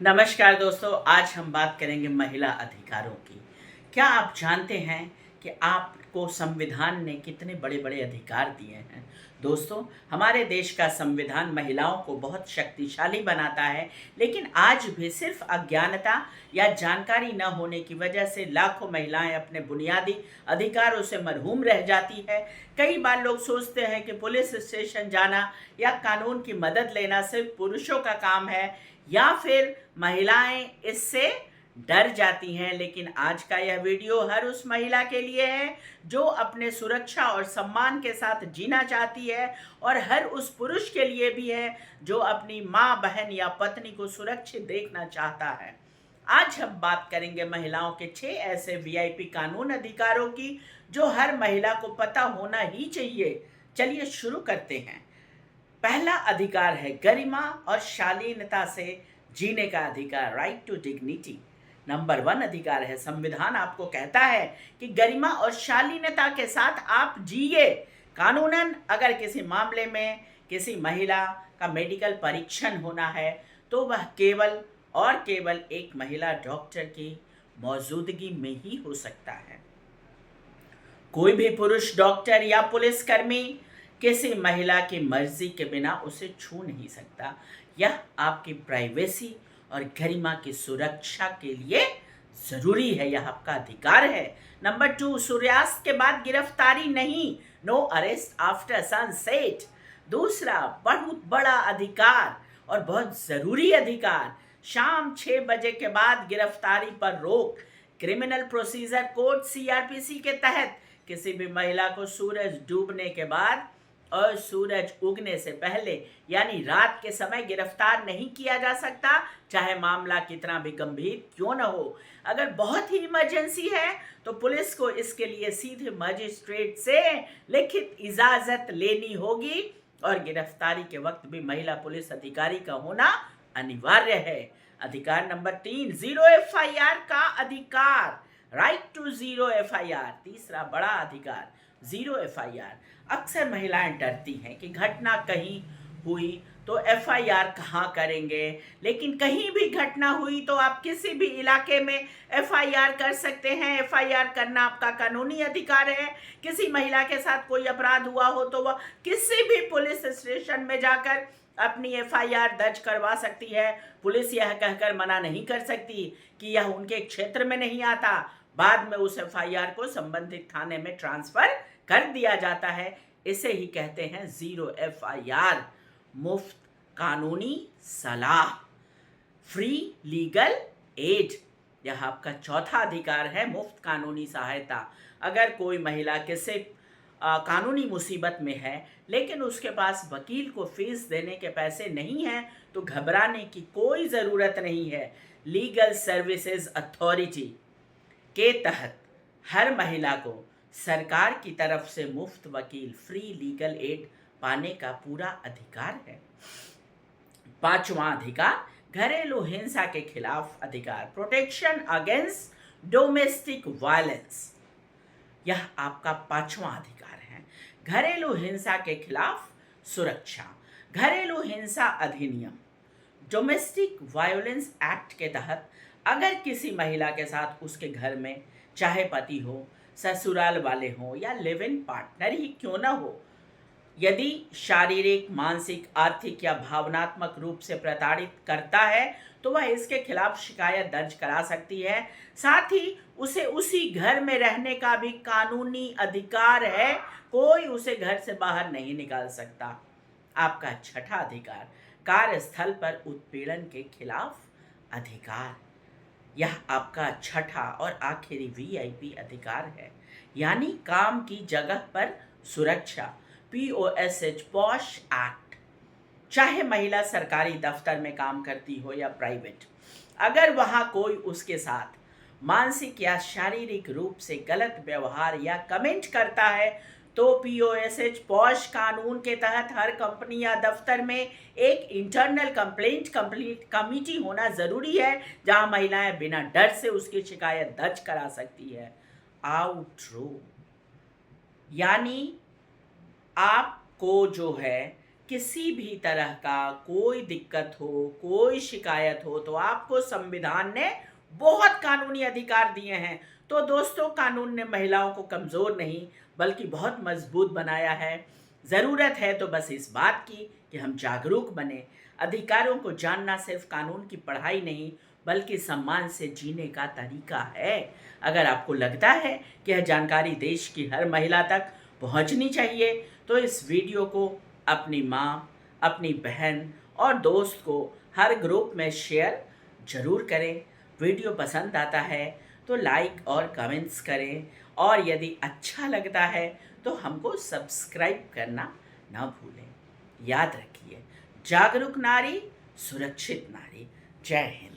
नमस्कार दोस्तों, आज हम बात करेंगे महिला अधिकारों की। क्या आप जानते हैं कि आपको संविधान ने कितने बड़े-बड़े अधिकार दिए हैं? दोस्तों, हमारे देश का संविधान महिलाओं को बहुत शक्तिशाली बनाता है, लेकिन आज भी सिर्फ अज्ञानता या जानकारी न होने की वजह से लाखों महिलाएं अपने बुनियादी अधिकारों से महरूम रह जाती है। कई बार लोग सोचते हैं कि पुलिस स्टेशन जाना या कानून की मदद लेना सिर्फ पुरुषों का काम है या फिर महिलाएं इससे डर जाती हैं, लेकिन आज का यह वीडियो हर उस महिला के लिए है जो अपने सुरक्षा और सम्मान के साथ जीना चाहती है, और हर उस पुरुष के लिए भी है जो अपनी माँ, बहन या पत्नी को सुरक्षित देखना चाहता है। आज हम बात करेंगे महिलाओं के 6 ऐसे वीआईपी कानून अधिकारों की जो हर महिला को पता होना ही चाहिए। चलिए शुरू करते हैं। पहला अधिकार है गरिमा और शालीनता से जीने का अधिकार, राइट टू डिग्निटी। नंबर 1 अधिकार है, संविधान आपको कहता है कि गरिमा और शालीनता के साथ आप जिए। कानूनन अगर किसी मामले में किसी महिला का मेडिकल परीक्षण होना है तो वह केवल और केवल एक महिला डॉक्टर की मौजूदगी में ही हो सकता है। कोई भी पुरुष डॉक्टर या पुलिसकर्मी किसी महिला की मर्जी के बिना उसे छू नहीं सकता। यह आपकी प्राइवेसी और गरिमा की सुरक्षा के लिए जरूरी है, यह आपका अधिकार है। नंबर 2, सूर्यास्त के बाद गिरफ्तारी नहीं, नो अरेस्ट आफ्टर सनसेट। दूसरा बहुत बड़ा अधिकार और बहुत जरूरी अधिकार, शाम 6 बजे के बाद गिरफ्तारी पर रोक। क्रिमिनल प्रोसीजर कोड सीआरपीसी के तहत किसी भी महिला को सूरज डूबने के बाद और सूरज उगने से पहले यानी रात के समय गिरफ्तार नहीं किया जा सकता, चाहे मामला कितना भी गंभीर क्यों न हो। अगर बहुत ही इमरजेंसी है तो पुलिस को इसके लिए सीधे मजिस्ट्रेट से लिखित इजाजत लेनी होगी, और गिरफ्तारी के वक्त भी महिला पुलिस अधिकारी का होना अनिवार्य है। अधिकार नंबर 3, जीरो एफआईआर का अधिकार, राइट टू जीरो एफआईआर। तीसरा बड़ा अधिकार, जीरो एफआईआर। अक्सर महिलाएं डरती हैं कि घटना कहीं हुई तो एफआईआर कहाँ करेंगे, लेकिन कहीं भी घटना हुई तो आप किसी भी इलाके में एफआईआर कर सकते हैं। एफआईआर करना आपका कानूनी अधिकार है। किसी महिला के साथ कोई अपराध हुआ हो तो वह किसी भी पुलिस स्टेशन में जाकर अपनी एफआईआर दर्ज करवा सकती है। पुलिस यह कहकर मना नहीं कर सकती कि यह उनके क्षेत्र में नहीं आता। बाद में उस एफआईआर को संबंधित थाने में ट्रांसफर कर दिया जाता है। इसे ही कहते हैं जीरो एफआईआर। मुफ्त कानूनी सलाह, फ्री लीगल एड, यह आपका चौथा अधिकार है, मुफ्त कानूनी सहायता। अगर कोई महिला किसी कानूनी मुसीबत में है लेकिन उसके पास वकील को फीस देने के पैसे नहीं हैं तो घबराने की कोई ज़रूरत नहीं है। लीगल सर्विसेज अथॉरिटी के तहत हर महिला को सरकार की तरफ से मुफ्त वकील, फ्री लीगल एड पाने का पूरा अधिकार है। पांचवा अधिकार, घरेलू हिंसा के खिलाफ अधिकार, प्रोटेक्शन अगेंस्ट डोमेस्टिक वायलेंस। यह आपका पांचवा अधिकार है। घरेलू हिंसा के खिलाफ सुरक्षा, घरेलू हिंसा अधिनियम, डोमेस्टिक वायलेंस एक्ट के तहत अगर किसी महिला के साथ उसके घर में चाहे पति हो, ससुराल वाले हो या लिव इन पार्टनर ही क्यों ना हो, यदि शारीरिक, मानसिक, आर्थिक या भावनात्मक रूप से प्रताड़ित करता है तो वह इसके खिलाफ शिकायत दर्ज करा सकती है। साथ ही उसे उसी घर में रहने का भी कानूनी अधिकार है, कोई उसे घर से बाहर नहीं निकाल सकता। आपका छठा अधिकार, कार्यस्थल पर उत्पीड़न के खिलाफ अधिकार। यह आपका छठा और आखिरी वीआईपी अधिकार है, यानी काम की जगह पर सुरक्षा, POSH पॉश एक्ट। चाहे महिला सरकारी दफ्तर में काम करती हो या प्राइवेट, अगर वहाँ कोई उसके साथ मानसिक या शारीरिक रूप से गलत व्यवहार या कमेंट करता है तो POSH पॉश कानून के तहत हर कंपनी या दफ्तर में एक इंटरनल कंप्लेंट कमेटी होना ज़रूरी है, जहां महिलाएं बिना डर से उसकी शिकायत दर्ज करा सकती है। आउट रो, यानी आपको जो है किसी भी तरह का कोई दिक्कत हो, कोई शिकायत हो, तो आपको संविधान ने बहुत कानूनी अधिकार दिए हैं। तो दोस्तों, कानून ने महिलाओं को कमज़ोर नहीं बल्कि बहुत मजबूत बनाया है। ज़रूरत है तो बस इस बात की कि हम जागरूक बने। अधिकारों को जानना सिर्फ कानून की पढ़ाई नहीं बल्कि सम्मान से जीने का तरीका है। अगर आपको लगता है कि यह जानकारी देश की हर महिला तक पहुंचनी चाहिए, तो इस वीडियो को अपनी माँ, अपनी बहन और दोस्त को हर ग्रुप में शेयर ज़रूर करें। वीडियो पसंद आता है तो लाइक और कमेंट्स करें, और यदि अच्छा लगता है तो हमको सब्सक्राइब करना ना भूलें। याद रखिए, जागरूक नारी सुरक्षित नारी। जय हिंद।